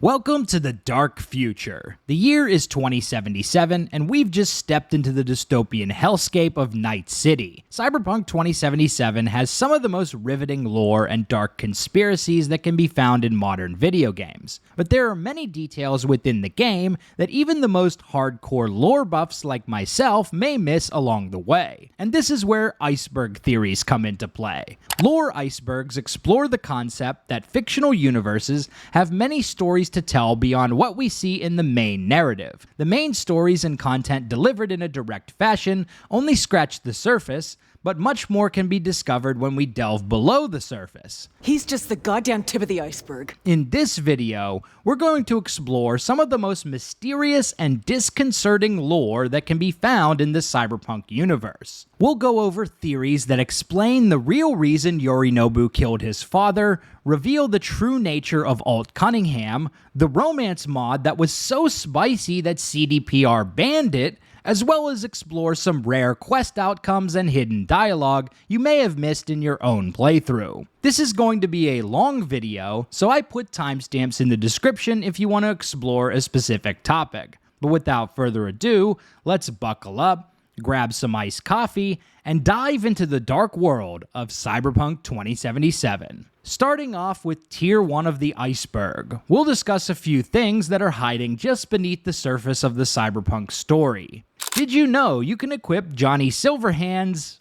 Welcome to the dark future. The year is 2077, and we've just stepped into the dystopian hellscape of Night City. Cyberpunk 2077 has some of the most riveting lore and dark conspiracies that can be found in modern video games. But there are many details within the game that even the most hardcore lore buffs like myself may miss along the way. And this is where iceberg theories come into play. Lore icebergs explore the concept that fictional universes have many stories to tell beyond what we see in the main narrative. The main stories and content delivered in a direct fashion only scratch the surface, but much more can be discovered when we delve below the surface. He's just the goddamn tip of the iceberg. In this video, we're going to explore some of the most mysterious and disconcerting lore that can be found in the Cyberpunk universe. We'll go over theories that explain the real reason Yorinobu killed his father, reveal the true nature of Alt Cunningham, the romance mod that was so spicy that CDPR banned it, as well as explore some rare quest outcomes and hidden dialogue you may have missed in your own playthrough. This is going to be a long video, so I put timestamps in the description if you want to explore a specific topic. But without further ado, let's buckle up, grab some iced coffee, and dive into the dark world of Cyberpunk 2077. Starting off with Tier 1 of the iceberg, we'll discuss a few things that are hiding just beneath the surface of the Cyberpunk story. Did you know you can equip Johnny Silverhand's,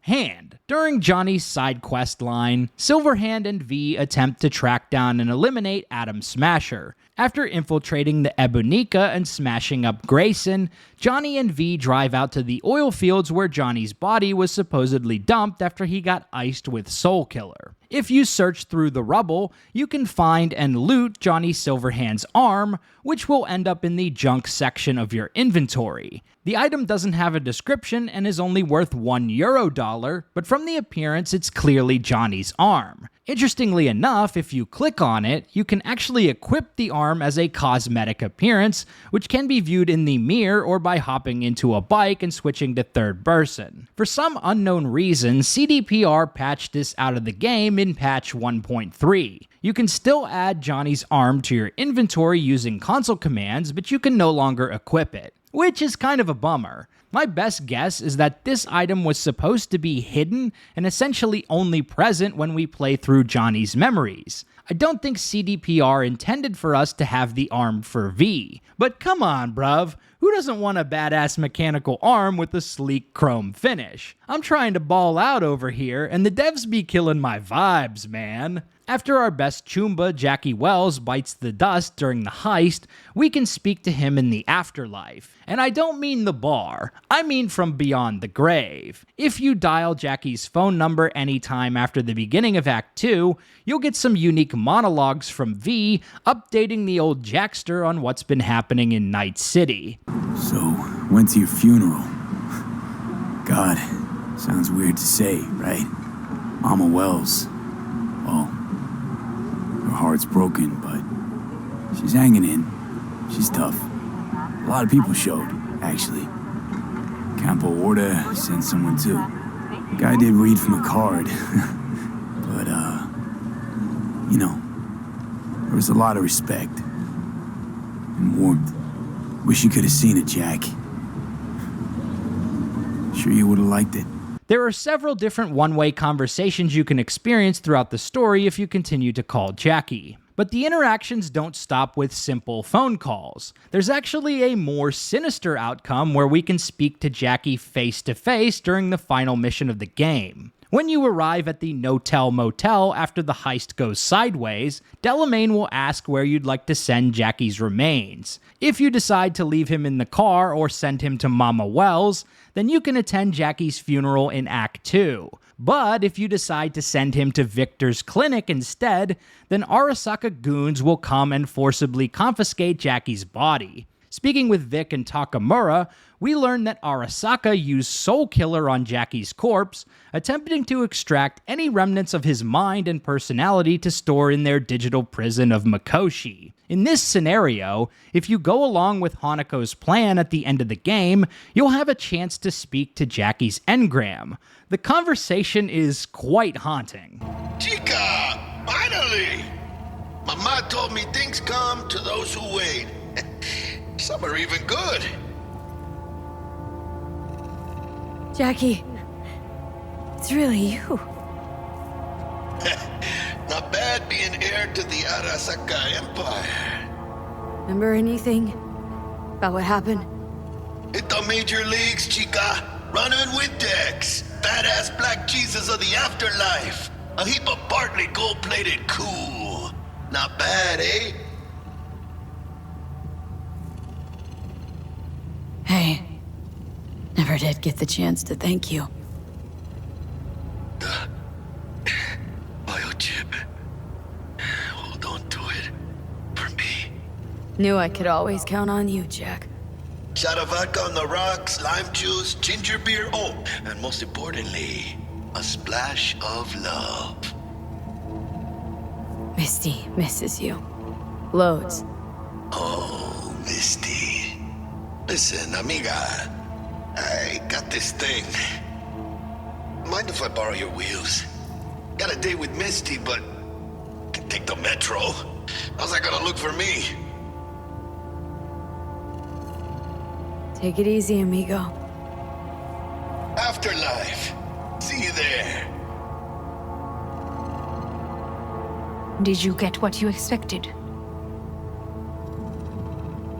hand? During Johnny's side quest line, Silverhand and V attempt to track down and eliminate Atom Smasher. After infiltrating the Biotechnica and smashing up Grayson, Johnny and V drive out to the oil fields where Johnny's body was supposedly dumped after he got iced with Soul Killer. If you search through the rubble, you can find and loot Johnny Silverhand's arm, which will end up in the junk section of your inventory. The item doesn't have a description and is only worth $1, but from the appearance it's clearly Johnny's arm. Interestingly enough, if you click on it, you can actually equip the arm as a cosmetic appearance, which can be viewed in the mirror or by hopping into a bike and switching to third person. For some unknown reason, CDPR patched this out of the game in patch 1.3. You can still add Johnny's arm to your inventory using console commands, but you can no longer equip it, which is kind of a bummer. My best guess is that this item was supposed to be hidden and essentially only present when we play through Johnny's memories. I don't think CDPR intended for us to have the arm for V, but come on bruv, who doesn't want a badass mechanical arm with a sleek chrome finish? I'm trying to ball out over here and the devs be killing my vibes, man. After our best Choomba, Jackie Wells, bites the dust during the heist, we can speak to him in the afterlife. And I don't mean the bar, I mean from beyond the grave. If you dial Jackie's phone number anytime after the beginning of Act 2, you'll get some unique monologues from V, updating the old Jackster on what's been happening in Night City. So, went to your funeral. God, sounds weird to say, right? Mama Wells. Well, her heart's broken, but she's hanging in. She's tough. A lot of people showed, actually. Campo Orta sent someone too. Guy did read from a card. But, there was a lot of respect. And warmth. Wish you could have seen it, Jack. Sure you would have liked it. There are several different one-way conversations you can experience throughout the story if you continue to call Jackie. But the interactions don't stop with simple phone calls. There's actually a more sinister outcome where we can speak to Jackie face-to-face during the final mission of the game. When you arrive at the No-Tell Motel after the heist goes sideways, Delamain will ask where you'd like to send Jackie's remains. If you decide to leave him in the car or send him to Mama Wells, then you can attend Jackie's funeral in Act 2. But if you decide to send him to Victor's clinic instead, then Arasaka goons will come and forcibly confiscate Jackie's body. Speaking with Vic and Takamura, we learn that Arasaka used Soul Killer on Jackie's corpse, attempting to extract any remnants of his mind and personality to store in their digital prison of Mikoshi. In this scenario, if you go along with Hanako's plan at the end of the game, you'll have a chance to speak to Jackie's engram. The conversation is quite haunting. Chica! Finally! Mama told me things come to those who wait. Some are even good. Jackie, it's really you. Not bad being heir to the Arasaka Empire. Remember anything about what happened? Hit the major leagues, chica. Running with Dex. Badass black Jesus of the afterlife. A heap of Bartley gold-plated cool. Not bad, eh? Hey, never did get the chance to thank you. Biochip. Hold on to it. For me. Knew I could always count on you, Jack. Shot of vodka on the rocks, lime juice, ginger beer, oh, and most importantly, a splash of love. Misty misses you. Loads. Oh, Misty. Listen, amiga. I got this thing. Mind if I borrow your wheels? Got a date with Misty, but can take the metro. How's that gonna look for me? Take it easy, amigo. Afterlife. See you there. Did you get what you expected?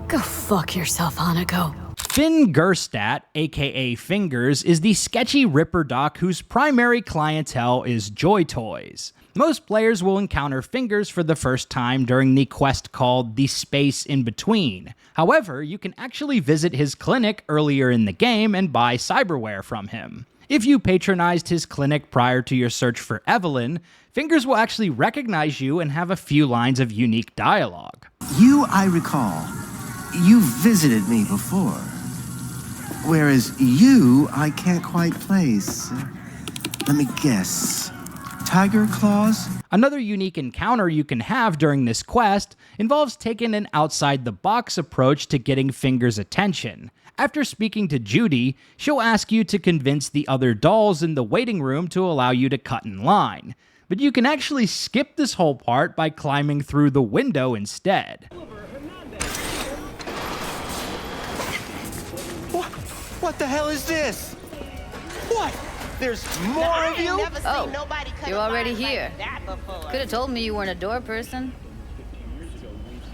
Go fuck yourself, Hanako. Fingerstadt, aka Fingers, is the sketchy Ripper Doc whose primary clientele is Joy Toys. Most players will encounter Fingers for the first time during the quest called The Space in Between. However, you can actually visit his clinic earlier in the game and buy cyberware from him. If you patronized his clinic prior to your search for Evelyn, Fingers will actually recognize you and have a few lines of unique dialogue. You, I recall, you visited me before. Whereas you, I can't quite place. Let me guess. Tiger claws? Another unique encounter you can have during this quest involves taking an outside-the-box approach to getting Fingers' attention. After speaking to Judy, she'll ask you to convince the other dolls in the waiting room to allow you to cut in line. But you can actually skip this whole part by climbing through the window instead. What the hell is this? What? There's more of you? Oh, you're already here. Could have told me you weren't a door person.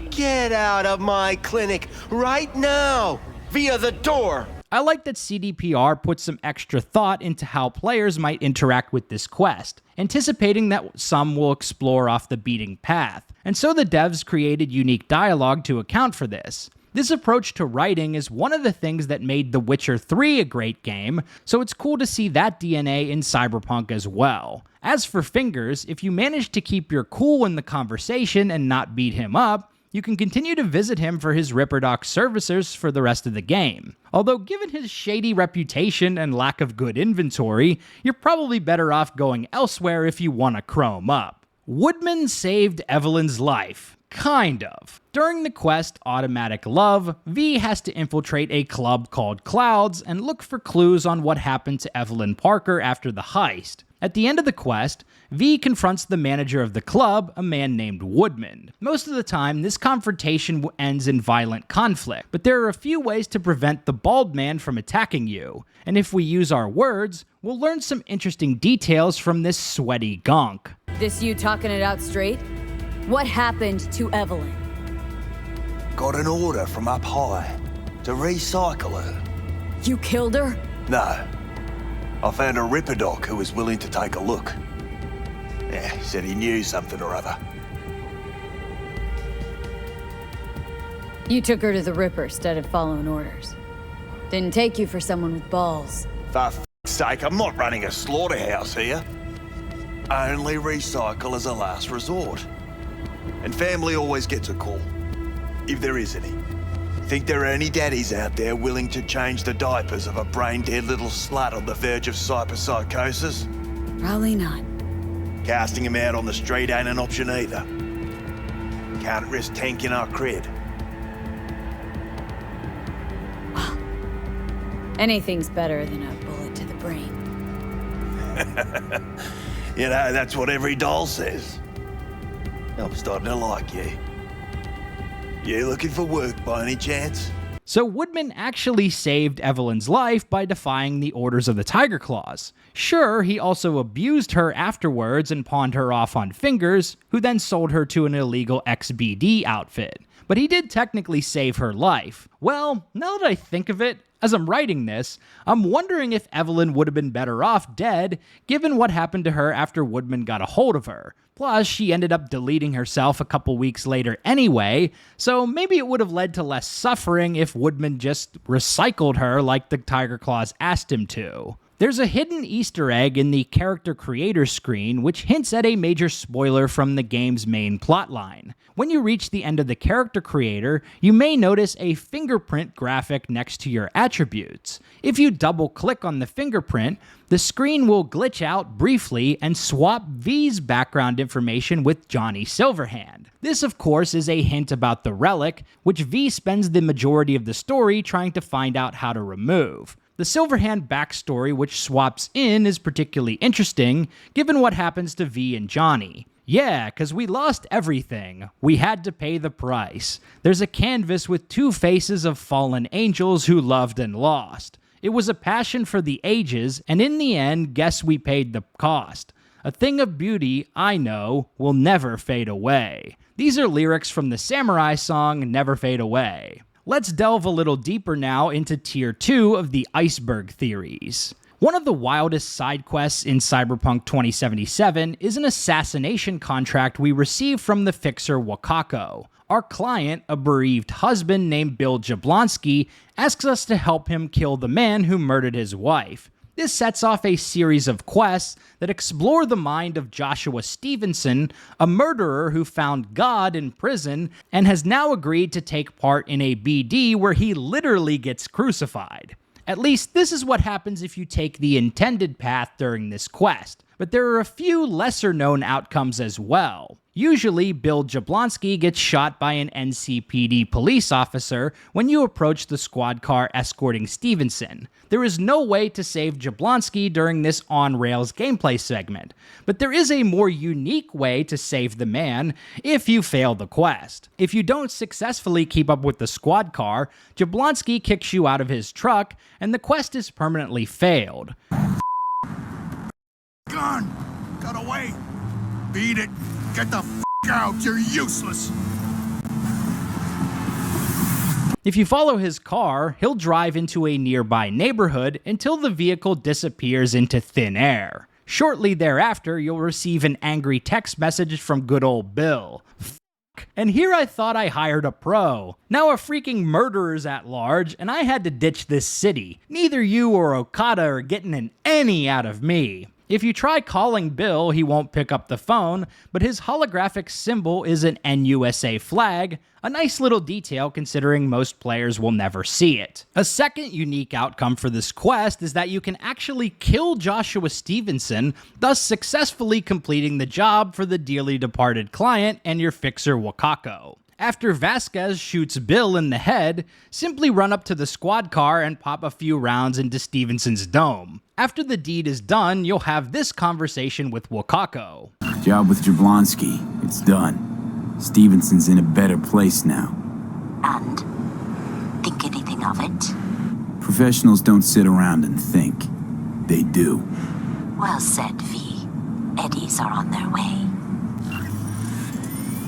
Get out of my clinic right now, via the door. I like that CDPR puts some extra thought into how players might interact with this quest, anticipating that some will explore off the beaten path, and so the devs created unique dialogue to account for this. This approach to writing is one of the things that made The Witcher 3 a great game, so it's cool to see that DNA in Cyberpunk as well. As for Fingers, if you manage to keep your cool in the conversation and not beat him up, you can continue to visit him for his Ripperdoc services for the rest of the game. Although given his shady reputation and lack of good inventory, you're probably better off going elsewhere if you want to chrome up. Woodman saved Evelyn's life. Kind of. During the quest Automatic Love, V has to infiltrate a club called Clouds and look for clues on what happened to Evelyn Parker after the heist. At the end of the quest, V confronts the manager of the club, a man named Woodman. Most of the time, this confrontation ends in violent conflict, but there are a few ways to prevent the bald man from attacking you. And if we use our words, we'll learn some interesting details from this sweaty gonk. This you talking it out straight? What happened to Evelyn? Got an order from up high to recycle her. You killed her? No. I found a Ripperdoc who was willing to take a look. Yeah, he said he knew something or other. You took her to the Ripper instead of following orders. Didn't take you for someone with balls. For f***'s sake, I'm not running a slaughterhouse here. Only recycle as a last resort. And family always gets a call, if there is any. Think there are any daddies out there willing to change the diapers of a brain-dead little slut on the verge of cyberpsychosis? Probably not. Casting him out on the street ain't an option either. Can't risk tanking our cred. Well, anything's better than a bullet to the brain. You know, that's what every doll says. I'm starting to like you. You looking for work by any chance? So Woodman actually saved Evelyn's life by defying the orders of the Tiger Claws. Sure, he also abused her afterwards and pawned her off on Fingers, who then sold her to an illegal XBD outfit. But he did technically save her life. Well, now that I think of it, as I'm writing this, I'm wondering if Evelyn would have been better off dead, given what happened to her after Woodman got a hold of her. Plus, she ended up deleting herself a couple weeks later anyway, so maybe it would have led to less suffering if Woodman just recycled her like the Tiger Claws asked him to. There's a hidden Easter egg in the character creator screen which hints at a major spoiler from the game's main plotline. When you reach the end of the character creator, you may notice a fingerprint graphic next to your attributes. If you double-click on the fingerprint, the screen will glitch out briefly and swap V's background information with Johnny Silverhand. This, of course, is a hint about the relic, which V spends the majority of the story trying to find out how to remove. The Silverhand backstory which swaps in is particularly interesting, given what happens to V and Johnny. Yeah, cause we lost everything. We had to pay the price. There's a canvas with two faces of fallen angels who loved and lost. It was a passion for the ages, and in the end, guess we paid the cost. A thing of beauty, I know, will never fade away. These are lyrics from the Samurai song Never Fade Away. Let's delve a little deeper now into Tier 2 of the Iceberg theories. One of the wildest side quests in Cyberpunk 2077 is an assassination contract we received from the fixer Wakako. Our client, a bereaved husband named Bill Jablonski, asks us to help him kill the man who murdered his wife. This sets off a series of quests that explore the mind of Joshua Stevenson, a murderer who found God in prison and has now agreed to take part in a BD where he literally gets crucified. At least this is what happens if you take the intended path during this quest, but there are a few lesser known outcomes as well. Usually, Bill Jablonski gets shot by an NCPD police officer when you approach the squad car escorting Stevenson. There is no way to save Jablonski during this on-rails gameplay segment, but there is a more unique way to save the man if you fail the quest. If you don't successfully keep up with the squad car, Jablonski kicks you out of his truck, and the quest is permanently failed. Gun! Got away! Beat it! Get the f*** out! You're useless! If you follow his car, he'll drive into a nearby neighborhood until the vehicle disappears into thin air. Shortly thereafter, you'll receive an angry text message from good old Bill. And here I thought I hired a pro. Now a freaking murderer's at large, and I had to ditch this city. Neither you or Okada are getting an any out of me. If you try calling Bill, he won't pick up the phone, but his holographic symbol is an NUSA flag, a nice little detail considering most players will never see it. A second unique outcome for this quest is that you can actually kill Joshua Stevenson, thus successfully completing the job for the dearly departed client and your fixer Wakako. After Vasquez shoots Bill in the head, simply run up to the squad car and pop a few rounds into Stevenson's dome. After the deed is done, you'll have this conversation with Wakako. Job with Jablonski. It's done. Stevenson's in a better place now. And? Think anything of it? Professionals don't sit around and think. They do. Well said, V. Eddies are on their way.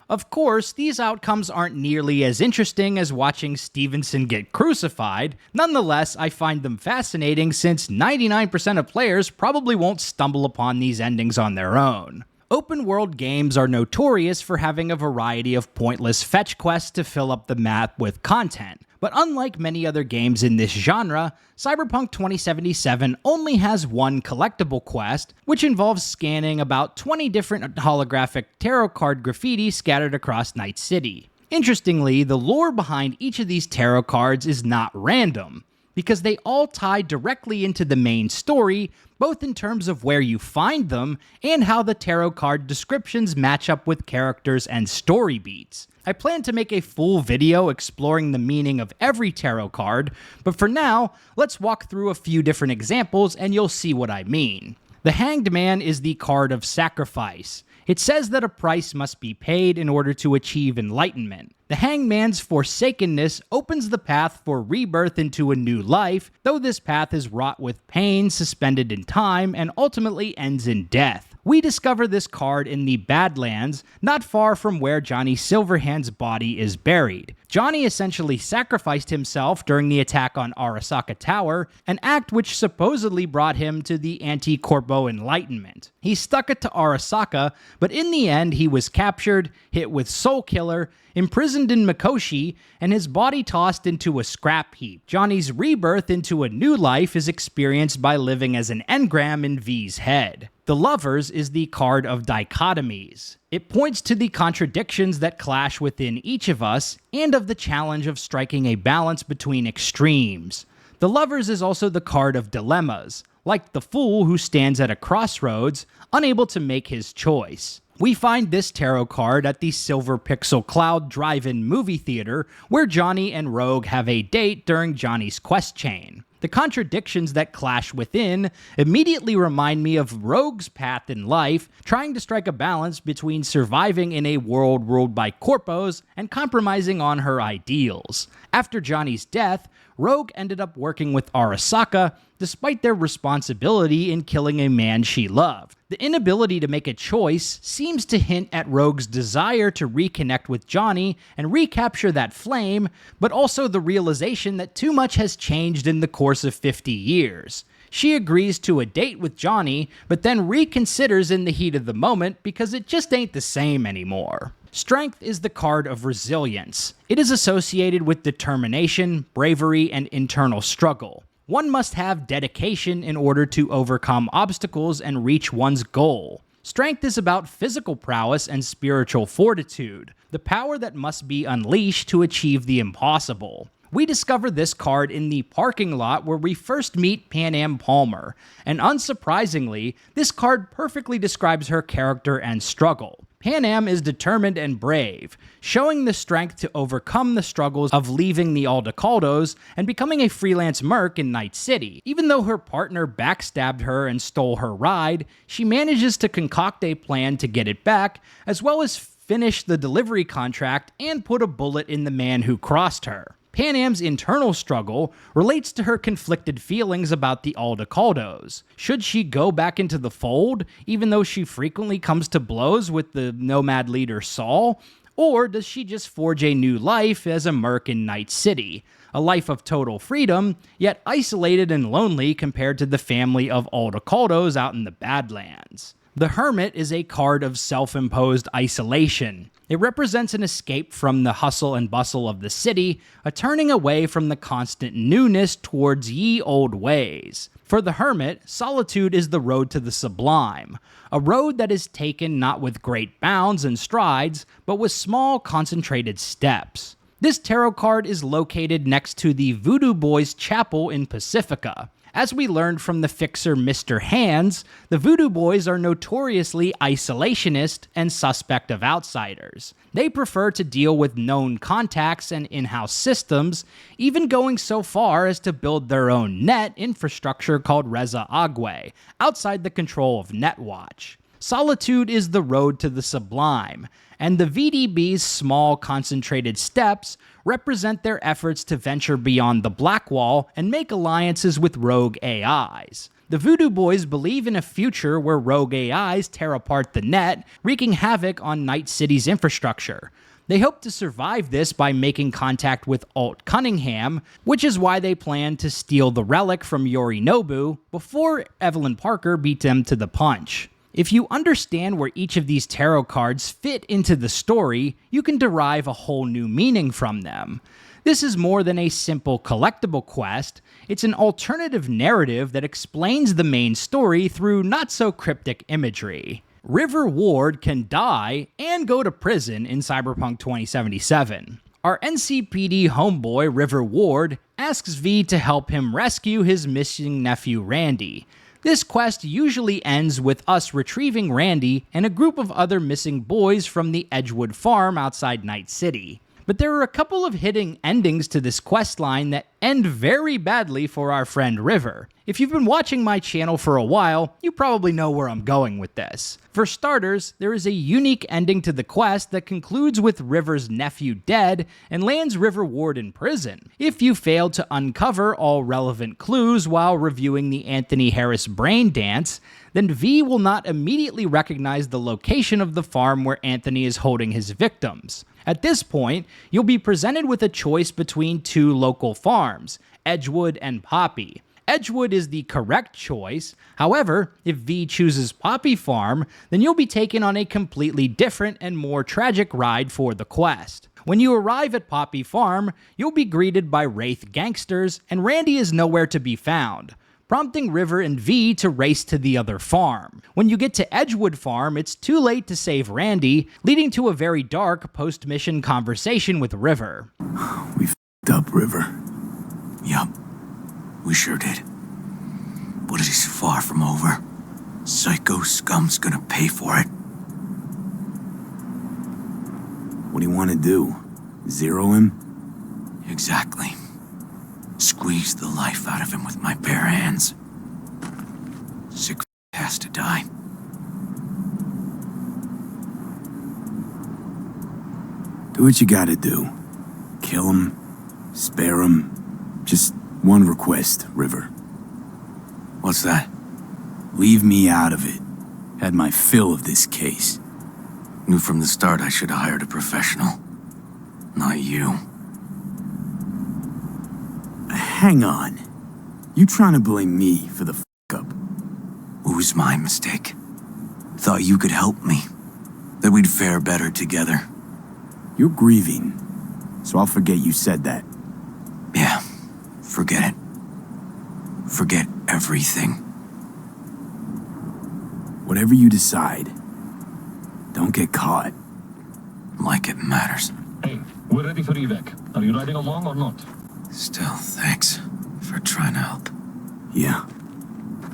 Of course, these outcomes aren't nearly as interesting as watching Stevenson get crucified. Nonetheless, I find them fascinating since 99% of players probably won't stumble upon these endings on their own. Open-world games are notorious for having a variety of pointless fetch quests to fill up the map with content. But unlike many other games in this genre, Cyberpunk 2077 only has one collectible quest, which involves scanning about 20 different holographic tarot card graffiti scattered across Night City. Interestingly, the lore behind each of these tarot cards is not random, because they all tie directly into the main story, both in terms of where you find them and how the tarot card descriptions match up with characters and story beats. I plan to make a full video exploring the meaning of every tarot card, but for now, let's walk through a few different examples and you'll see what I mean. The Hanged Man is the card of sacrifice. It says that a price must be paid in order to achieve enlightenment. The hangman's forsakenness opens the path for rebirth into a new life, though this path is wrought with pain suspended in time and ultimately ends in death. We discover this card in the Badlands, not far from where Johnny Silverhand's body is buried. Johnny essentially sacrificed himself during the attack on Arasaka Tower, an act which supposedly brought him to the anti-Corpo Enlightenment. He stuck it to Arasaka, but in the end he was captured, hit with Soul Killer, imprisoned in Mikoshi, and his body tossed into a scrap heap. Johnny's rebirth into a new life is experienced by living as an engram in V's head. The Lovers is the card of dichotomies. It points to the contradictions that clash within each of us and of the challenge of striking a balance between extremes. The Lovers is also the card of dilemmas, like the fool who stands at a crossroads, unable to make his choice. We find this tarot card at the Silver Pixel Cloud Drive-In movie theater, where Johnny and Rogue have a date during Johnny's quest chain. The contradictions that clash within immediately remind me of Rogue's path in life, trying to strike a balance between surviving in a world ruled by corpos and compromising on her ideals. After Johnny's death, Rogue ended up working with Arasaka, despite their responsibility in killing a man she loved. The inability to make a choice seems to hint at Rogue's desire to reconnect with Johnny and recapture that flame, but also the realization that too much has changed in the course of 50 years. She agrees to a date with Johnny, but then reconsiders in the heat of the moment because it just ain't the same anymore. Strength is the card of resilience. It is associated with determination, bravery, and internal struggle. One must have dedication in order to overcome obstacles and reach one's goal. Strength is about physical prowess and spiritual fortitude, the power that must be unleashed to achieve the impossible. We discover this card in the parking lot where we first meet Pan Am Palmer, and unsurprisingly, this card perfectly describes her character and struggle. Pan Am is determined and brave, showing the strength to overcome the struggles of leaving the Aldecaldos and becoming a freelance merc in Night City. Even though her partner backstabbed her and stole her ride, she manages to concoct a plan to get it back, as well as finish the delivery contract and put a bullet in the man who crossed her. Pan Am's internal struggle relates to her conflicted feelings about the Aldecaldos. Should she go back into the fold, even though she frequently comes to blows with the nomad leader Saul? Or does she just forge a new life as a merc in Night City? A life of total freedom, yet isolated and lonely compared to the family of Aldecaldos out in the Badlands. The Hermit is a card of self-imposed isolation. It represents an escape from the hustle and bustle of the city, a turning away from the constant newness towards ye old ways. For the Hermit, solitude is the road to the sublime, a road that is taken not with great bounds and strides, but with small, concentrated steps. This tarot card is located next to the Voodoo Boys Chapel in Pacifica. As we learned from the fixer Mr. Hands, the Voodoo Boys are notoriously isolationist and suspect of outsiders. They prefer to deal with known contacts and in-house systems, even going so far as to build their own net infrastructure called Reza Agwe, outside the control of Netwatch. Solitude is the road to the sublime, and the VDB's small concentrated steps represent their efforts to venture beyond the Black Wall and make alliances with rogue AIs. The Voodoo Boys believe in a future where rogue AIs tear apart the net, wreaking havoc on Night City's infrastructure. They hope to survive this by making contact with Alt Cunningham, which is why they plan to steal the relic from Yorinobu before Evelyn Parker beat them to the punch. If you understand where each of these tarot cards fit into the story, you can derive a whole new meaning from them. This is more than a simple collectible quest, it's an alternative narrative that explains the main story through not-so-cryptic imagery. River Ward can die and go to prison in Cyberpunk 2077. Our NCPD homeboy, River Ward, asks V to help him rescue his missing nephew, Randy. This quest usually ends with us retrieving Randy and a group of other missing boys from the Edgewood farm outside Night City. But there are a couple of hidden endings to this questline that end very badly for our friend River. If you've been watching my channel for a while, you probably know where I'm going with this. For starters, there is a unique ending to the quest that concludes with River's nephew dead and lands River Ward in prison. If you fail to uncover all relevant clues while reviewing the Anthony Harris brain dance, then V will not immediately recognize the location of the farm where Anthony is holding his victims. At this point, you'll be presented with a choice between two local farms, Edgewood and Poppy. Edgewood is the correct choice. However, if V chooses Poppy Farm, then you'll be taken on a completely different and more tragic ride for the quest. When you arrive at Poppy Farm, you'll be greeted by Wraith gangsters, and Randy is nowhere to be found, prompting River and V to race to the other farm. When you get to Edgewood Farm, it's too late to save Randy, leading to a very dark post-mission conversation with River. We f***ed up, River. Yup, we sure did. But it is far from over. Psycho scum's gonna pay for it. What do you want to do? Zero him? Exactly. Squeeze the life out of him with my bare hands. Sick has to die. Do what you gotta do. Kill him, spare him. Just one request, River. What's that? Leave me out of it. Had my fill of this case. Knew from the start I should have hired a professional. Not you. Hang on. You trying to blame me for the f***up? It was my mistake. Thought you could help me. That we'd fare better together. You're grieving, so I'll forget you said that. Yeah, forget it. Forget everything. Whatever you decide, don't get caught. Like it matters. Hey, we're ready for evac. Are you riding along or not? Still, thanks for trying to help. Yeah,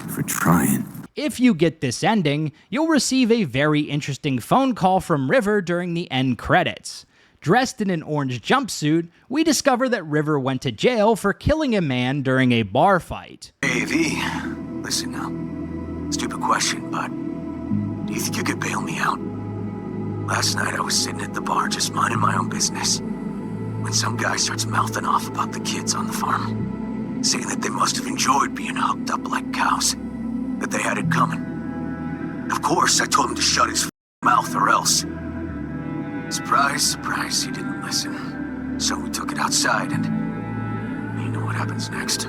for trying. If you get this ending, you'll receive a very interesting phone call from River during the end credits. Dressed in an orange jumpsuit, we discover that River went to jail for killing a man during a bar fight. Hey, V, listen now. Stupid question, but do you think you could bail me out? Last night I was sitting at the bar just minding my own business when some guy starts mouthing off about the kids on the farm, saying that they must have enjoyed being hooked up like cows, that they had it coming. Of course, I told him to shut his mouth or else. Surprise, surprise, he didn't listen. So we took it outside and you know what happens next.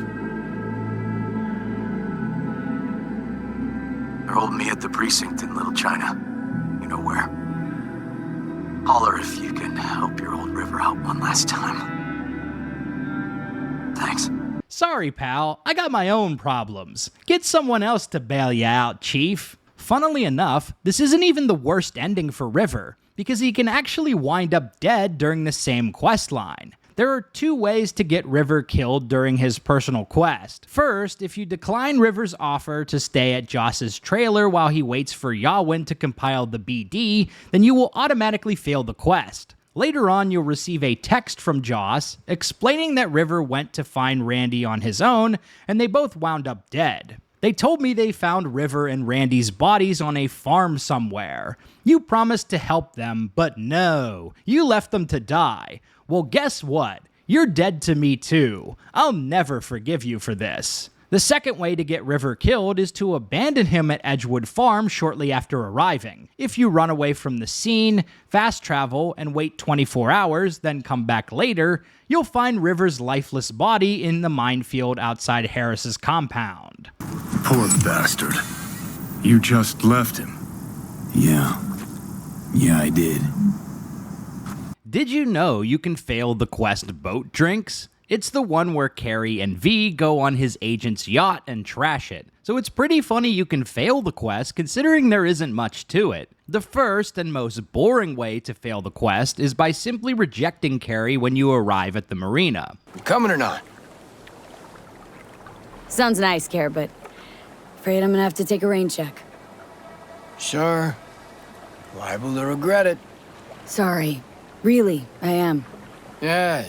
They're holding me at the precinct in Little China. You know where. Holler if you can help your old River out one last time. Thanks. Sorry, pal. I got my own problems. Get someone else to bail you out, Chief. Funnily enough, this isn't even the worst ending for River, because he can actually wind up dead during the same quest line. There are two ways to get River killed during his personal quest. First, if you decline River's offer to stay at Joss's trailer while he waits for Yawin to compile the BD, then you will automatically fail the quest. Later on, you'll receive a text from Joss explaining that River went to find Randy on his own, and they both wound up dead. They told me they found River and Randy's bodies on a farm somewhere. You promised to help them, but no, you left them to die. Well, guess what? You're dead to me too. I'll never forgive you for this. The second way to get River killed is to abandon him at Edgewood Farm shortly after arriving. If you run away from the scene, fast travel, and wait 24 hours, then come back later, you'll find River's lifeless body in the minefield outside Harris's compound. Poor bastard. You just left him. Yeah, I did. Did you know you can fail the quest Boat Drinks? It's the one where Carrie and V go on his agent's yacht and trash it. So it's pretty funny you can fail the quest considering there isn't much to it. The first and most boring way to fail the quest is by simply rejecting Carrie when you arrive at the marina. You coming or not? Sounds nice, Care, but afraid I'm gonna have to take a rain check. Sure. Liable to regret it. Sorry. Really, I am. Yeah.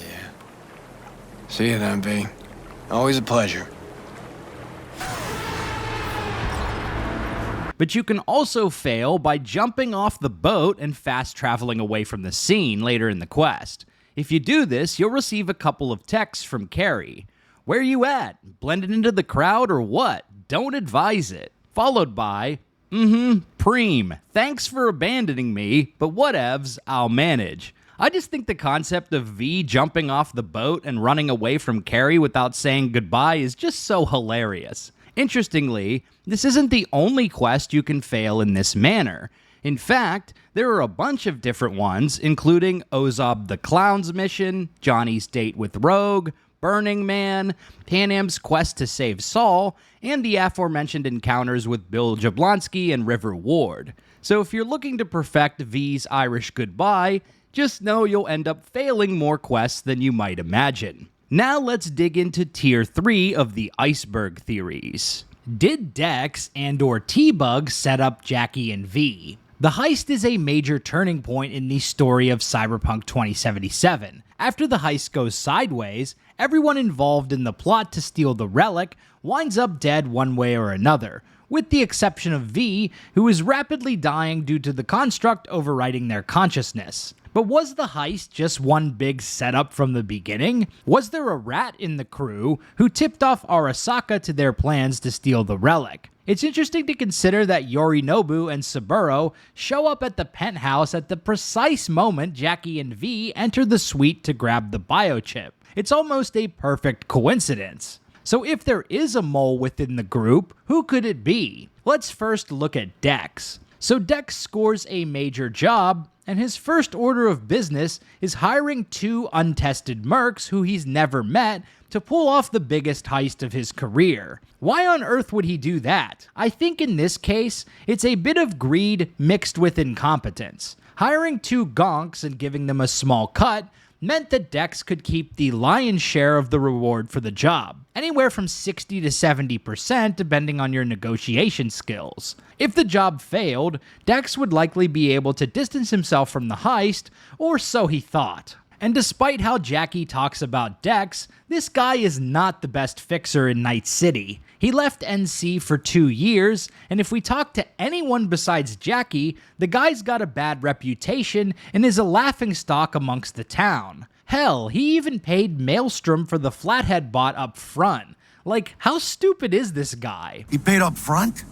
See you then, V. Always a pleasure. But you can also fail by jumping off the boat and fast traveling away from the scene later in the quest. If you do this, you'll receive a couple of texts from Carrie. Where you at? Blended into the crowd or what? Don't advise it. Followed by, Preem, thanks for abandoning me, but whatevs, I'll manage. I just think the concept of V jumping off the boat and running away from Carrie without saying goodbye is just so hilarious. Interestingly, this isn't the only quest you can fail in this manner. In fact, there are a bunch of different ones, including Ozob the Clown's mission, Johnny's date with Rogue, Burning Man, Panam's quest to save Saul, and the aforementioned encounters with Bill Jablonski and River Ward. So if you're looking to perfect V's Irish goodbye, just know you'll end up failing more quests than you might imagine. Now let's dig into Tier 3 of the Iceberg theories. Did Dex and/or T-Bug set up Jackie and V? The heist is a major turning point in the story of Cyberpunk 2077. After the heist goes sideways, everyone involved in the plot to steal the relic winds up dead one way or another, with the exception of V, who is rapidly dying due to the construct overriding their consciousness. But was the heist just one big setup from the beginning? Was there a rat in the crew who tipped off Arasaka to their plans to steal the relic? It's interesting to consider that Yorinobu and Saburo show up at the penthouse at the precise moment Jackie and V enter the suite to grab the biochip. It's almost a perfect coincidence. So if there is a mole within the group, who could it be? Let's first look at Dex. So Dex scores a major job, and his first order of business is hiring 2 untested mercs who he's never met to pull off the biggest heist of his career. Why on earth would he do that? I think in this case, it's a bit of greed mixed with incompetence. Hiring 2 gonks and giving them a small cut meant that Dex could keep the lion's share of the reward for the job, anywhere from 60 to 70% depending on your negotiation skills. If the job failed, Dex would likely be able to distance himself from the heist, or so he thought. And despite how Jackie talks about Dex, this guy is not the best fixer in Night City. He left NC for 2 years, and if we talk to anyone besides Jackie, the guy's got a bad reputation and is a laughingstock amongst the town. Hell, he even paid Maelstrom for the Flathead bot up front. Like, how stupid is this guy? He paid up front?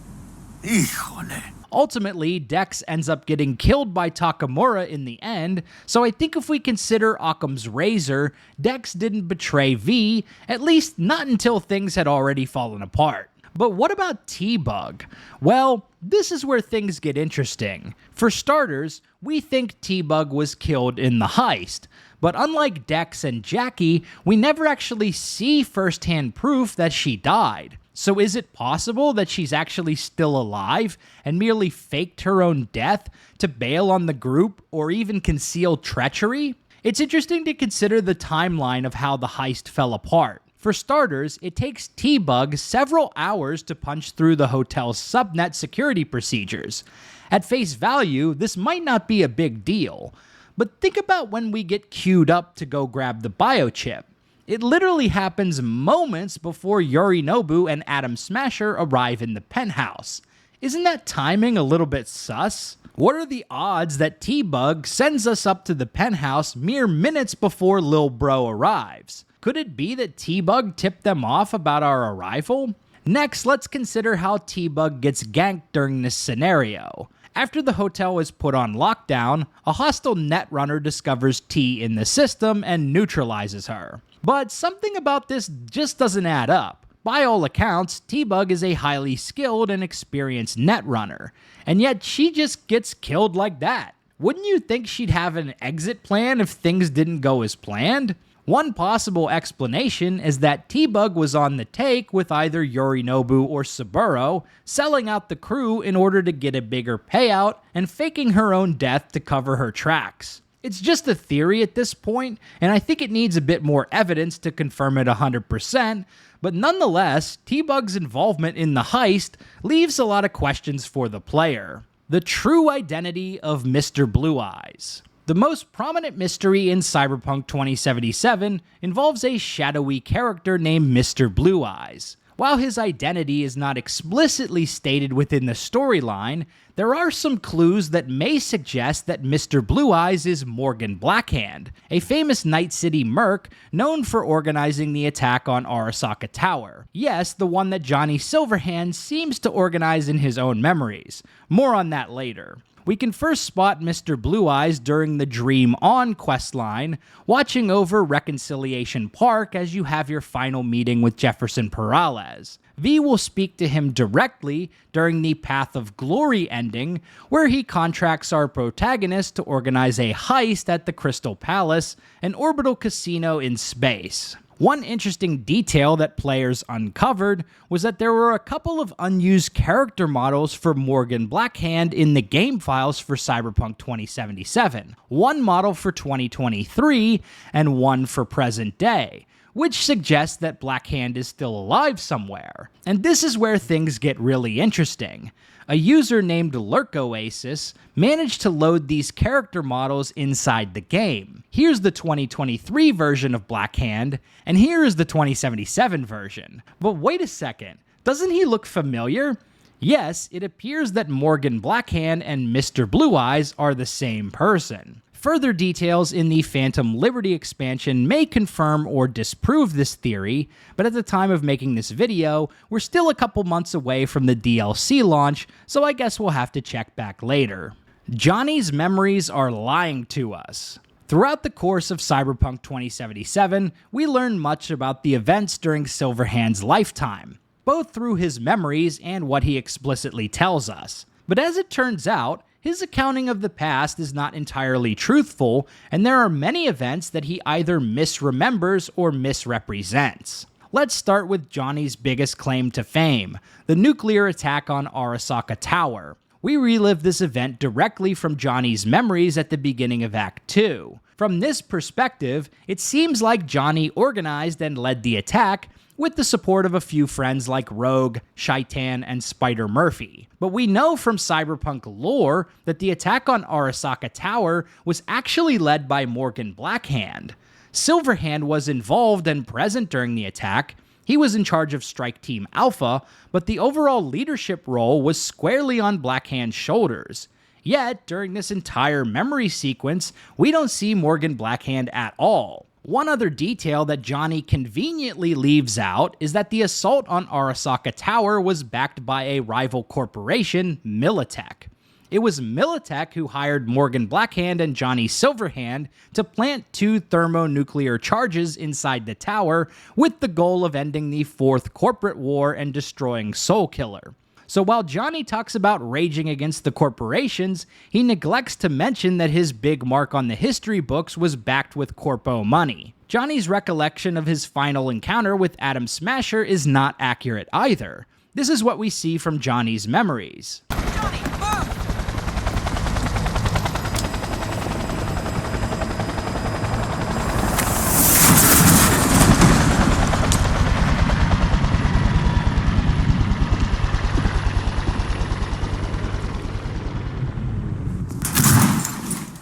Híjole. Ultimately, Dex ends up getting killed by Takamura in the end, so I think if we consider Occam's razor, Dex didn't betray V, at least not until things had already fallen apart. But what about T-Bug? Well, this is where things get interesting. For starters, we think T-Bug was killed in the heist, but unlike Dex and Jackie, we never actually see first-hand proof that she died. So is it possible that she's actually still alive and merely faked her own death to bail on the group or even conceal treachery? It's interesting to consider the timeline of how the heist fell apart. For starters, it takes T-Bug several hours to punch through the hotel's subnet security procedures. At face value, this might not be a big deal, but think about when we get queued up to go grab the biochip. It literally happens moments before Yorinobu and Atom Smasher arrive in the penthouse. Isn't that timing a little bit sus? What are the odds that T-Bug sends us up to the penthouse mere minutes before Lil Bro arrives? Could it be that T-Bug tipped them off about our arrival? Next, let's consider how T-Bug gets ganked during this scenario. After the hotel is put on lockdown, a hostile netrunner discovers T in the system and neutralizes her. But something about this just doesn't add up. By all accounts, T-Bug is a highly skilled and experienced netrunner, and yet she just gets killed like that. Wouldn't you think she'd have an exit plan if things didn't go as planned? One possible explanation is that T-Bug was on the take with either Yorinobu or Saburo, selling out the crew in order to get a bigger payout and faking her own death to cover her tracks. It's just a theory at this point, and I think it needs a bit more evidence to confirm it 100%, but nonetheless, T-Bug's involvement in the heist leaves a lot of questions for the player. The true identity of Mr. Blue Eyes. The most prominent mystery in Cyberpunk 2077 involves a shadowy character named Mr. Blue Eyes. While his identity is not explicitly stated within the storyline, there are some clues that may suggest that Mr. Blue Eyes is Morgan Blackhand, a famous Night City merc known for organizing the attack on Arasaka Tower. Yes, the one that Johnny Silverhand seems to organize in his own memories. More on that later. We can first spot Mr. Blue Eyes during the Dream On questline, watching over Reconciliation Park as you have your final meeting with Jefferson Peralez. V will speak to him directly during the Path of Glory ending, where he contracts our protagonist to organize a heist at the Crystal Palace, an orbital casino in space. One interesting detail that players uncovered was that there were a couple of unused character models for Morgan Blackhand in the game files for Cyberpunk 2077. One model for 2023 and one for present day, which suggests that Blackhand is still alive somewhere. And this is where things get really interesting. A user named Lurkoasis managed to load these character models inside the game. Here's the 2023 version of Blackhand, and here is the 2077 version. But wait a second, doesn't he look familiar? Yes, it appears that Morgan Blackhand and Mr. Blue Eyes are the same person. Further details in the Phantom Liberty expansion may confirm or disprove this theory, but at the time of making this video, we're still a couple months away from the DLC launch, so I guess we'll have to check back later. Johnny's memories are lying to us. Throughout the course of Cyberpunk 2077, we learn much about the events during Silverhand's lifetime, both through his memories and what he explicitly tells us. But as it turns out, his accounting of the past is not entirely truthful, and there are many events that he either misremembers or misrepresents. Let's start with Johnny's biggest claim to fame, the nuclear attack on Arasaka Tower. We relive this event directly from Johnny's memories at the beginning of Act 2. From this perspective, it seems like Johnny organized and led the attack, with the support of a few friends like Rogue, Shaitan, and Spider Murphy. But we know from Cyberpunk lore that the attack on Arasaka Tower was actually led by Morgan Blackhand. Silverhand was involved and present during the attack. He was in charge of Strike Team Alpha, but the overall leadership role was squarely on Blackhand's shoulders. Yet, during this entire memory sequence, we don't see Morgan Blackhand at all. One other detail that Johnny conveniently leaves out is that the assault on Arasaka Tower was backed by a rival corporation, Militech. It was Militech who hired Morgan Blackhand and Johnny Silverhand to plant 2 thermonuclear charges inside the tower with the goal of ending the 4th corporate war and destroying Soulkiller. So while Johnny talks about raging against the corporations, he neglects to mention that his big mark on the history books was backed with corpo money. Johnny's recollection of his final encounter with Atom Smasher is not accurate either. This is what we see from Johnny's memories. Johnny, move!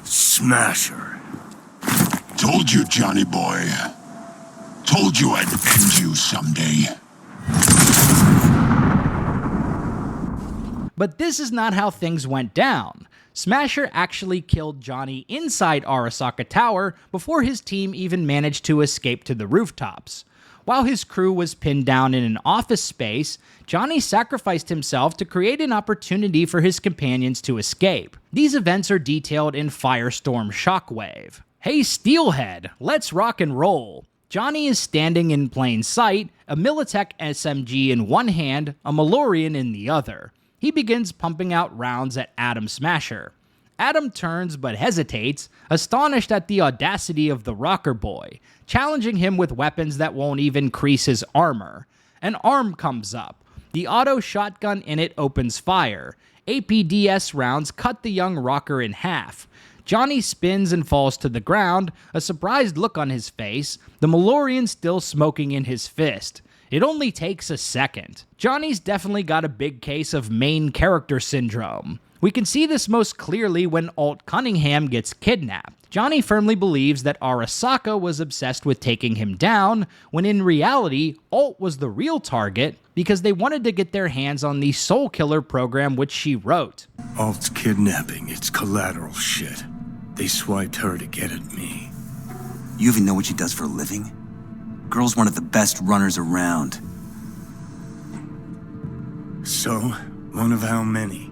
Smasher. Told you, Johnny boy. Told you I'd end you someday. But this is not how things went down. Smasher actually killed Johnny inside Arasaka Tower before his team even managed to escape to the rooftops. While his crew was pinned down in an office space, Johnny sacrificed himself to create an opportunity for his companions to escape. These events are detailed in Firestorm Shockwave. Hey Steelhead, let's rock and roll. Johnny is standing in plain sight, a Militech SMG in one hand, a Malorian in the other. He begins pumping out rounds at Atom Smasher. Adam turns but hesitates, astonished at the audacity of the rocker boy, challenging him with weapons that won't even crease his armor. An arm comes up. The auto shotgun in it opens fire. APDS rounds cut the young rocker in half. Johnny spins and falls to the ground, a surprised look on his face, the Malorian still smoking in his fist. It only takes a second. Johnny's definitely got a big case of main character syndrome. We can see this most clearly when Alt Cunningham gets kidnapped. Johnny firmly believes that Arasaka was obsessed with taking him down, when in reality, Alt was the real target because they wanted to get their hands on the Soul Killer program which she wrote. Alt's kidnapping, it's collateral shit. They swiped her to get at me. You even know what she does for a living? Girl's one of the best runners around. So, one of how many?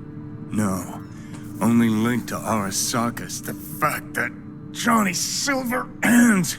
No. Only link to Arasaka's the fact that Johnny Silverhand's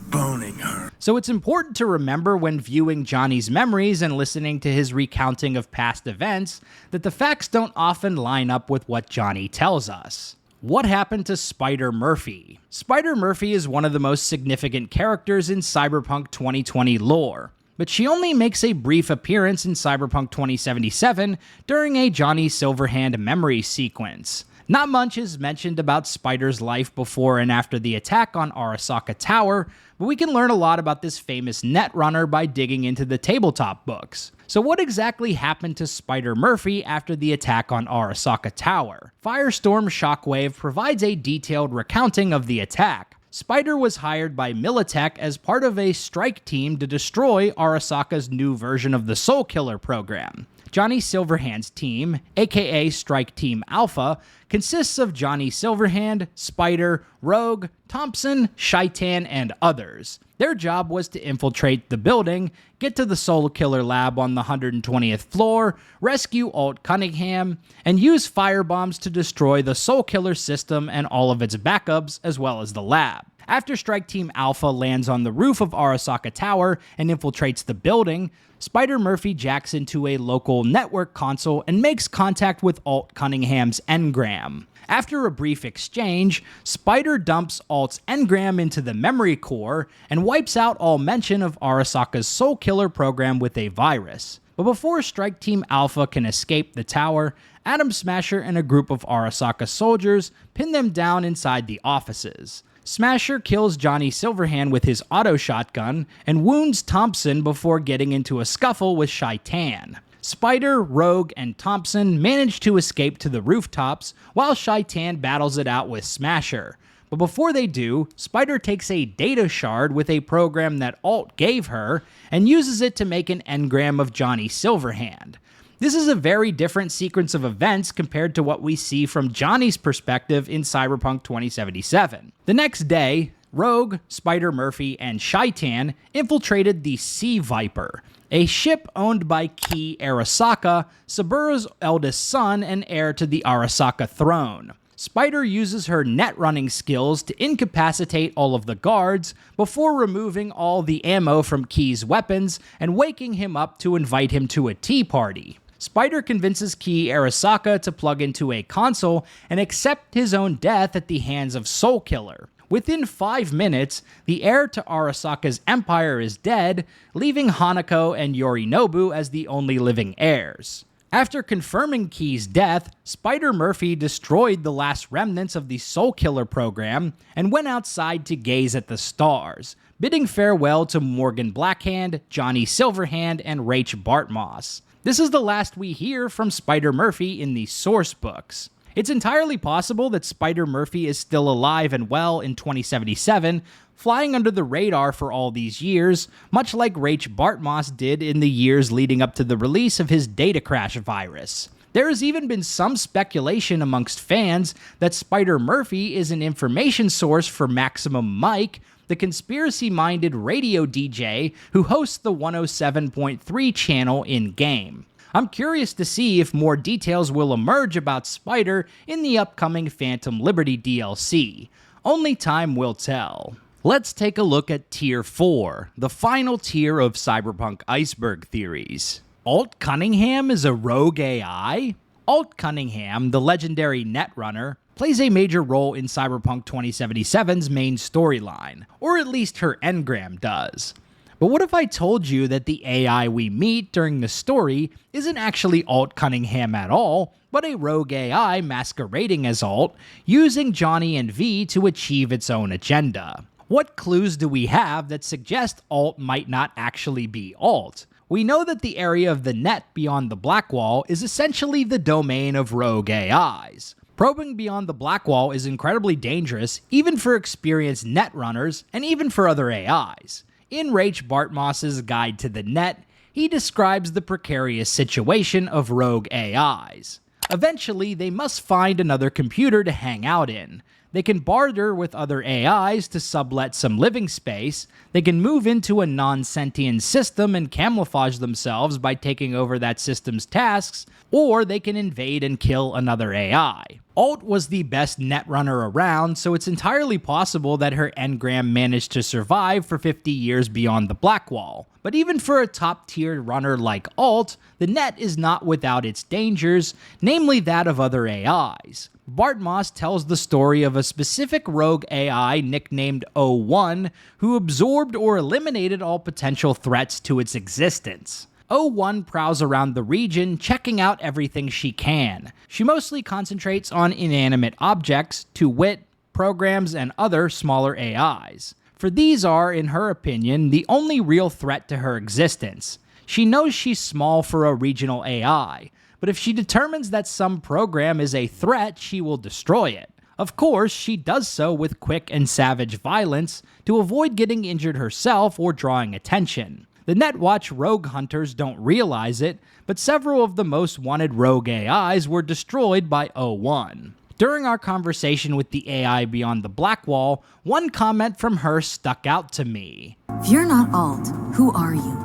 boning her. So it's important to remember when viewing Johnny's memories and listening to his recounting of past events that the facts don't often line up with what Johnny tells us. What happened to Spider Murphy? Spider Murphy is one of the most significant characters in Cyberpunk 2020 lore, but she only makes a brief appearance in Cyberpunk 2077 during a Johnny Silverhand memory sequence. Not much is mentioned about Spider's life before and after the attack on Arasaka Tower, but we can learn a lot about this famous netrunner by digging into the tabletop books. So what exactly happened to Spider Murphy after the attack on Arasaka Tower? Firestorm Shockwave provides a detailed recounting of the attack. Spider was hired by Militech as part of a strike team to destroy Arasaka's new version of the Soul Killer program. Johnny Silverhand's team, aka Strike Team Alpha, consists of Johnny Silverhand, Spider, Rogue, Thompson, Shaitan, and others. Their job was to infiltrate the building, get to the Soul Killer lab on the 120th floor, rescue Alt Cunningham, and use firebombs to destroy the Soul Killer system and all of its backups, as well as the lab. After Strike Team Alpha lands on the roof of Arasaka Tower and infiltrates the building, Spider Murphy jacks into a local network console and makes contact with Alt Cunningham's engram. After a brief exchange, Spider dumps Alt's engram into the memory core and wipes out all mention of Arasaka's Soul Killer program with a virus. But before Strike Team Alpha can escape the tower, Atom Smasher and a group of Arasaka soldiers pin them down inside the offices. Smasher kills Johnny Silverhand with his auto shotgun and wounds Thompson before getting into a scuffle with Shaitan. Spider, Rogue, and Thompson manage to escape to the rooftops while Shaitan battles it out with Smasher. But before they do, Spider takes a data shard with a program that Alt gave her and uses it to make an engram of Johnny Silverhand. This is a very different sequence of events compared to what we see from Johnny's perspective in Cyberpunk 2077. The next day, Rogue, Spider Murphy, and Shaitan infiltrated the Sea Viper, a ship owned by Key Arasaka, Sabura's eldest son and heir to the Arasaka throne. Spider uses her net-running skills to incapacitate all of the guards before removing all the ammo from Key's weapons and waking him up to invite him to a tea party. Spider convinces Key Arasaka to plug into a console and accept his own death at the hands of Soul Killer. Within 5 minutes, the heir to Arasaka's empire is dead, leaving Hanako and Yorinobu as the only living heirs. After confirming Key's death, Spider Murphy destroyed the last remnants of the Soul Killer program and went outside to gaze at the stars, bidding farewell to Morgan Blackhand, Johnny Silverhand, and Rach Bartmoss. This is the last we hear from Spider Murphy in the source books. It's entirely possible that Spider Murphy is still alive and well in 2077, flying under the radar for all these years, much like Rach Bartmoss did in the years leading up to the release of his data crash virus. There has even been some speculation amongst fans that Spider Murphy is an information source for Maximum Mike, the conspiracy-minded radio DJ who hosts the 107.3 channel in-game. I'm curious to see if more details will emerge about Spider in the upcoming Phantom Liberty DLC. Only time will tell. Let's take a look at Tier 4, the final tier of Cyberpunk Iceberg theories. Alt Cunningham is a rogue AI? Alt Cunningham, the legendary netrunner, plays a major role in Cyberpunk 2077's main storyline, or at least her engram does. But what if I told you that the AI we meet during the story isn't actually Alt Cunningham at all, but a rogue AI masquerading as Alt, using Johnny and V to achieve its own agenda? What clues do we have that suggest Alt might not actually be Alt? We know that the area of the net beyond the black wall is essentially the domain of rogue AIs. Probing beyond the black wall is incredibly dangerous, even for experienced net runners and even for other AIs. In Rach Bartmoss's Guide to the Net, he describes the precarious situation of rogue AIs. Eventually, they must find another computer to hang out in. They can barter with other AIs to sublet some living space, they can move into a non-sentient system and camouflage themselves by taking over that system's tasks, or they can invade and kill another AI. Alt was the best netrunner around, so it's entirely possible that her engram managed to survive for 50 years beyond the black wall. But even for a top-tier runner like Alt, the net is not without its dangers, namely that of other AIs. Bartmoss tells the story of a specific rogue AI nicknamed O1 who absorbed or eliminated all potential threats to its existence. O1 prowls around the region, checking out everything she can. She mostly concentrates on inanimate objects, to wit, programs, and other smaller AIs. For these are, in her opinion, the only real threat to her existence. She knows she's small for a regional AI, but if she determines that some program is a threat, she will destroy it. Of course, she does so with quick and savage violence to avoid getting injured herself or drawing attention. The Netwatch rogue hunters don't realize it, but several of the most wanted rogue AIs were destroyed by O1. During our conversation with the AI beyond the black wall, one comment from her stuck out to me. If you're not Alt, who are you?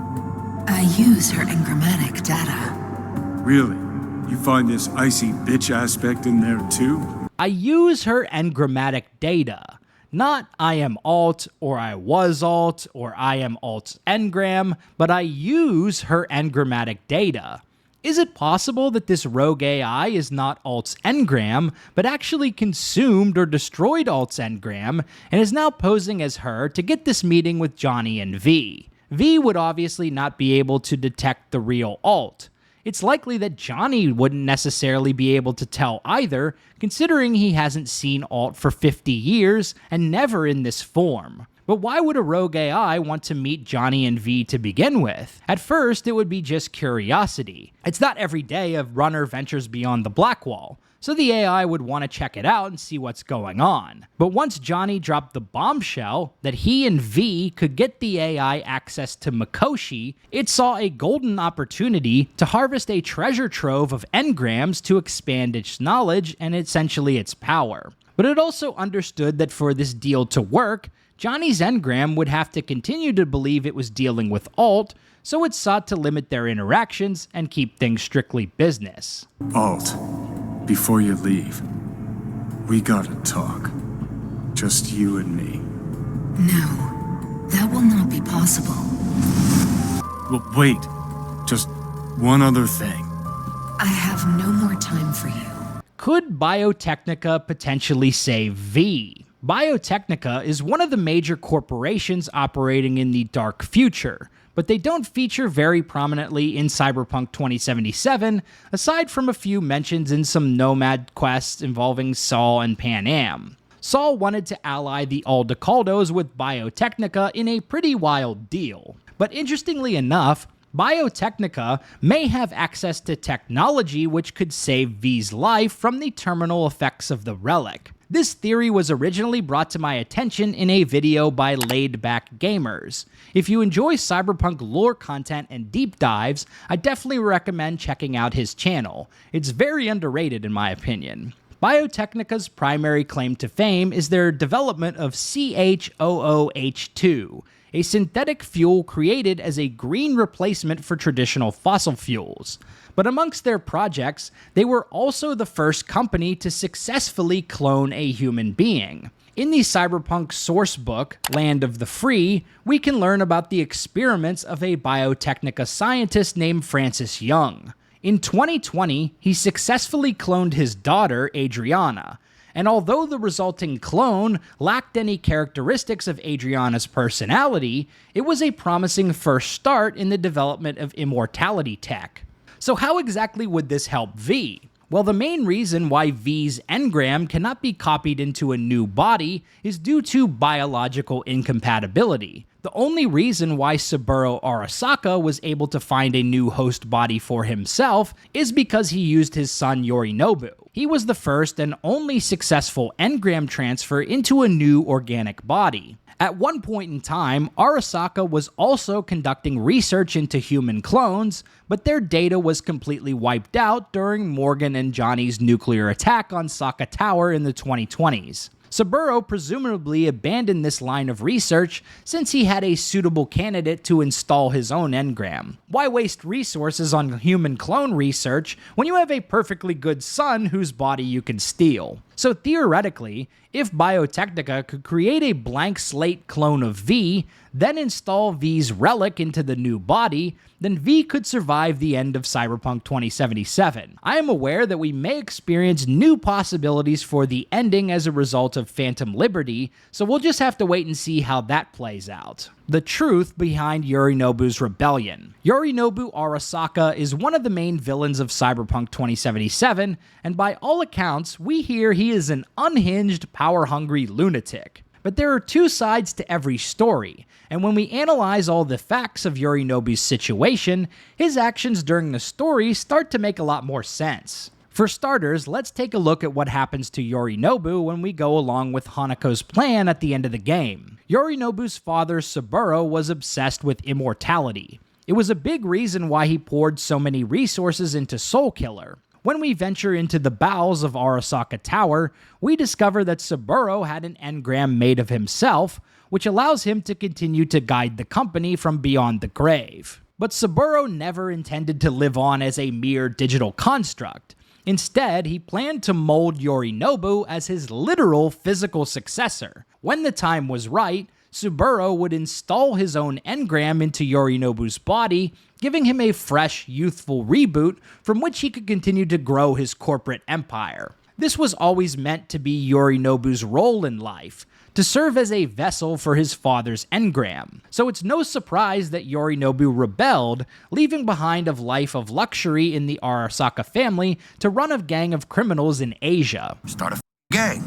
I use her engrammatic data. Really? You find this icy bitch aspect in there too? I use her engrammatic data. Not I am Alt, or I was Alt, or I am Alt's engram, but I use her engrammatic data. Is it possible that this rogue AI is not Alt's engram, but actually consumed or destroyed Alt's engram, and is now posing as her to get this meeting with Johnny and V? V would obviously not be able to detect the real Alt. It's likely that Johnny wouldn't necessarily be able to tell either, considering he hasn't seen Alt for 50 years and never in this form. But why would a rogue AI want to meet Johnny and V to begin with? At first, it would be just curiosity. It's not every day a runner ventures beyond the black wall, so the AI would want to check it out and see what's going on. But once Johnny dropped the bombshell that he and V could get the AI access to Mikoshi, it saw a golden opportunity to harvest a treasure trove of engrams to expand its knowledge and essentially its power. But it also understood that for this deal to work, Johnny's engram would have to continue to believe it was dealing with Alt, so it sought to limit their interactions and keep things strictly business. Alt, before you leave, we gotta talk. Just you and me. No, that will not be possible. Well, wait. Just one other thing. I have no more time for you. Could Biotechnica potentially save V? Biotechnica is one of the major corporations operating in the dark future, but they don't feature very prominently in Cyberpunk 2077, aside from a few mentions in some Nomad quests involving Saul and Pan Am. Saul wanted to ally the Aldecaldos with Biotechnica in a pretty wild deal. But interestingly enough, Biotechnica may have access to technology which could save V's life from the terminal effects of the relic. This theory was originally brought to my attention in a video by Laid Back Gamers. If you enjoy Cyberpunk lore content and deep dives, I definitely recommend checking out his channel. It's very underrated in my opinion. Biotechnica's primary claim to fame is their development of CHOOH2, a synthetic fuel created as a green replacement for traditional fossil fuels. But amongst their projects, they were also the first company to successfully clone a human being. In the Cyberpunk source book, Land of the Free, we can learn about the experiments of a Biotechnica scientist named Francis Young. In 2020, he successfully cloned his daughter, Adriana, and although the resulting clone lacked any characteristics of Adriana's personality, it was a promising first start in the development of immortality tech. So how exactly would this help V? Well, the main reason why V's engram cannot be copied into a new body is due to biological incompatibility. The only reason why Saburo Arasaka was able to find a new host body for himself is because he used his son Yorinobu. He was the first and only successful engram transfer into a new organic body. At one point in time, Arasaka was also conducting research into human clones, but their data was completely wiped out during Morgan and Johnny's nuclear attack on Saka Tower in the 2020s. Saburo presumably abandoned this line of research since he had a suitable candidate to install his own engram. Why waste resources on human clone research when you have a perfectly good son whose body you can steal? So theoretically, if Biotechnica could create a blank slate clone of V, then install V's relic into the new body, then V could survive the end of Cyberpunk 2077. I am aware that we may experience new possibilities for the ending as a result of Phantom Liberty, so we'll just have to wait and see how that plays out. The truth behind Yorinobu's rebellion. Yorinobu Arasaka is one of the main villains of Cyberpunk 2077, and by all accounts, we hear he is an unhinged, power-hungry lunatic. But there are two sides to every story, and when we analyze all the facts of Yorinobu's situation, his actions during the story start to make a lot more sense. For starters, let's take a look at what happens to Yorinobu when we go along with Hanako's plan at the end of the game. Yorinobu's father, Saburo, was obsessed with immortality. It was a big reason why he poured so many resources into Soulkiller. When we venture into the bowels of Arasaka Tower, we discover that Saburo had an engram made of himself, which allows him to continue to guide the company from beyond the grave. But Saburo never intended to live on as a mere digital construct. Instead, he planned to mold Yorinobu as his literal physical successor. When the time was right, Saburo would install his own engram into Yorinobu's body, giving him a fresh, youthful reboot from which he could continue to grow his corporate empire. This was always meant to be Yorinobu's role in life, to serve as a vessel for his father's engram. So it's no surprise that Yorinobu rebelled, leaving behind a life of luxury in the Arasaka family to run a gang of criminals in Asia. Start a gang.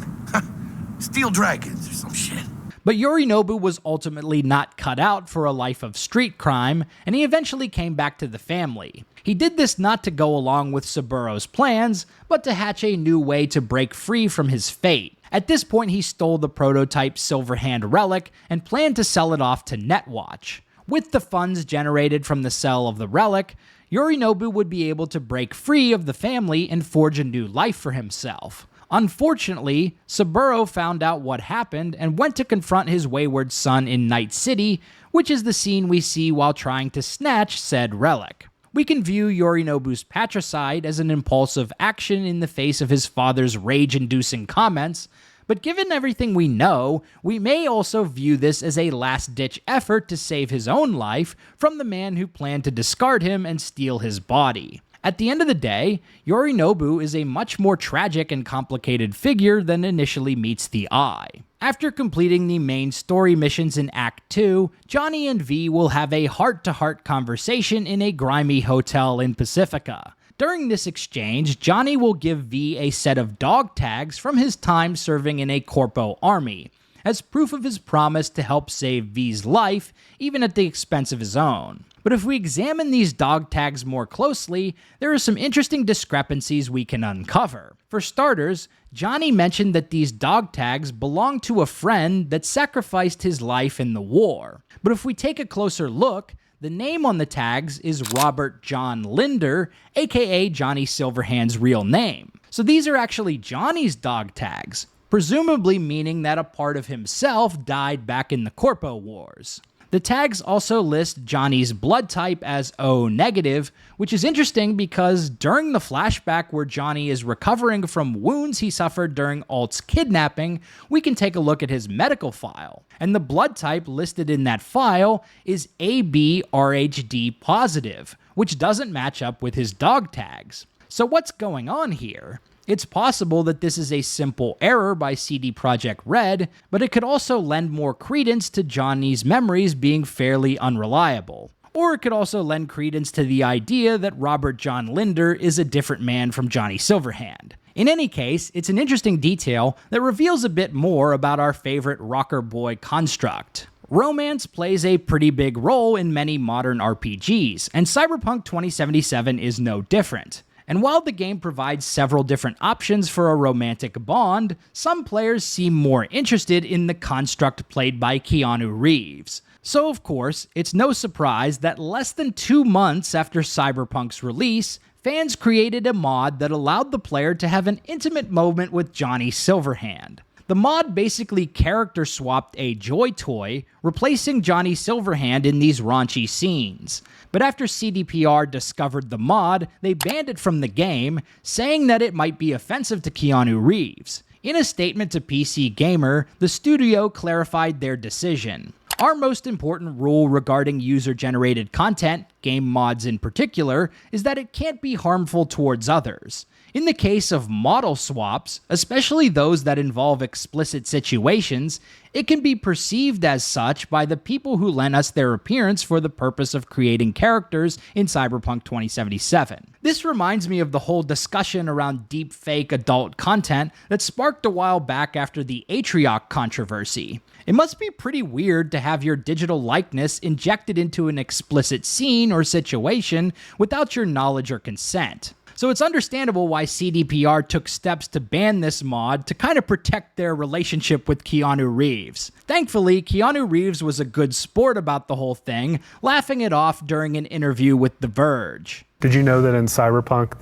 Steal dragons or some shit. But Yorinobu was ultimately not cut out for a life of street crime, and he eventually came back to the family. He did this not to go along with Saburo's plans, but to hatch a new way to break free from his fate. At this point, he stole the prototype Silverhand relic and planned to sell it off to Netwatch. With the funds generated from the sale of the relic, Yorinobu would be able to break free of the family and forge a new life for himself. Unfortunately, Saburo found out what happened and went to confront his wayward son in Night City, which is the scene we see while trying to snatch said relic. We can view Yorinobu's patricide as an impulsive action in the face of his father's rage-inducing comments, but given everything we know, we may also view this as a last-ditch effort to save his own life from the man who planned to discard him and steal his body. At the end of the day, Yorinobu is a much more tragic and complicated figure than initially meets the eye. After completing the main story missions in Act 2, Johnny and V will have a heart-to-heart conversation in a grimy hotel in Pacifica. During this exchange, Johnny will give V a set of dog tags from his time serving in a Corpo army, as proof of his promise to help save V's life, even at the expense of his own. But if we examine these dog tags more closely, there are some interesting discrepancies we can uncover. For starters, Johnny mentioned that these dog tags belonged to a friend that sacrificed his life in the war. But if we take a closer look, the name on the tags is Robert John Linder, aka Johnny Silverhand's real name. So these are actually Johnny's dog tags, presumably meaning that a part of himself died back in the Corpo Wars. The tags also list Johnny's blood type as O negative, which is interesting because during the flashback where Johnny is recovering from wounds he suffered during Alt's kidnapping, we can take a look at his medical file. And the blood type listed in that file is AB-RHD positive, which doesn't match up with his dog tags. So what's going on here? It's possible that this is a simple error by CD Projekt Red, but it could also lend more credence to Johnny's memories being fairly unreliable. Or it could also lend credence to the idea that Robert John Linder is a different man from Johnny Silverhand. In any case, it's an interesting detail that reveals a bit more about our favorite rocker boy construct. Romance plays a pretty big role in many modern RPGs, and Cyberpunk 2077 is no different. And while the game provides several different options for a romantic bond, some players seem more interested in the construct played by Keanu Reeves. So of course, it's no surprise that less than 2 months after Cyberpunk's release, fans created a mod that allowed the player to have an intimate moment with Johnny Silverhand. The mod basically character swapped a Joy Toy, replacing Johnny Silverhand in these raunchy scenes. But after CDPR discovered the mod, they banned it from the game, saying that it might be offensive to Keanu Reeves. In a statement to PC Gamer, the studio clarified their decision. Our most important rule regarding user-generated content, game mods in particular, is that it can't be harmful towards others. In the case of model swaps, especially those that involve explicit situations, it can be perceived as such by the people who lent us their appearance for the purpose of creating characters in Cyberpunk 2077. This reminds me of the whole discussion around deepfake adult content that sparked a while back after the Atrioc controversy. It must be pretty weird to have your digital likeness injected into an explicit scene or situation without your knowledge or consent. So it's understandable why CDPR took steps to ban this mod to kind of protect their relationship with Keanu Reeves. Thankfully, Keanu Reeves was a good sport about the whole thing, laughing it off during an interview with The Verge. Did you know that in Cyberpunk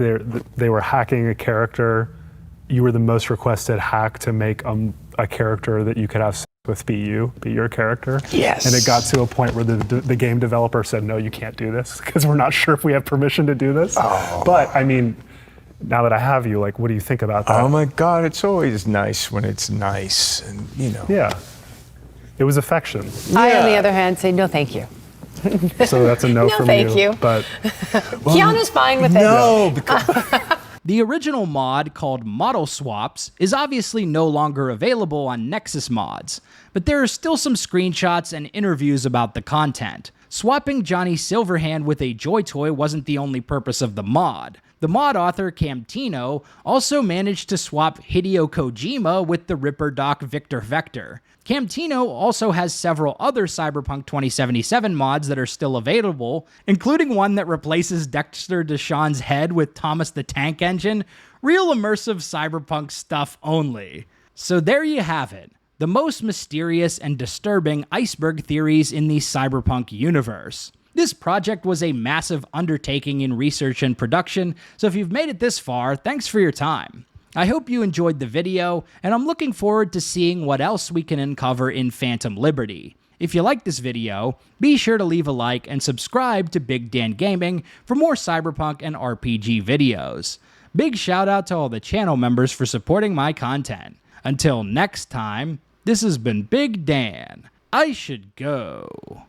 they were hacking a character? You were the most requested hack to make a character that you could have sex with be your character. Yes. And it got to a point where the game developer said, no, you can't do this because we're not sure if we have permission to do this. Oh. But I mean, now that I have you, like, what do you think about that? Oh my God, it's always nice when it's nice, and you know. Yeah, it was affection. I, on the other hand, say no, thank you. So that's a no, no from thank you. But Keanu's fine with it. No, because The original mod, called Model Swaps, is obviously no longer available on Nexus Mods, but there are still some screenshots and interviews about the content. Swapping Johnny Silverhand with a Joy Toy wasn't the only purpose of the mod. The mod author, Camtino, also managed to swap Hideo Kojima with the Ripper Doc Victor Vector. Camtino also has several other Cyberpunk 2077 mods that are still available, including one that replaces Dexter Deshawn's head with Thomas the Tank Engine. Real immersive Cyberpunk stuff only. So there you have it. The most mysterious and disturbing iceberg theories in the Cyberpunk universe. This project was a massive undertaking in research and production, so if you've made it this far, thanks for your time. I hope you enjoyed the video, and I'm looking forward to seeing what else we can uncover in Phantom Liberty. If you like this video, be sure to leave a like and subscribe to Big Dan Gaming for more Cyberpunk and RPG videos. Big shout out to all the channel members for supporting my content. Until next time, this has been Big Dan. I should go.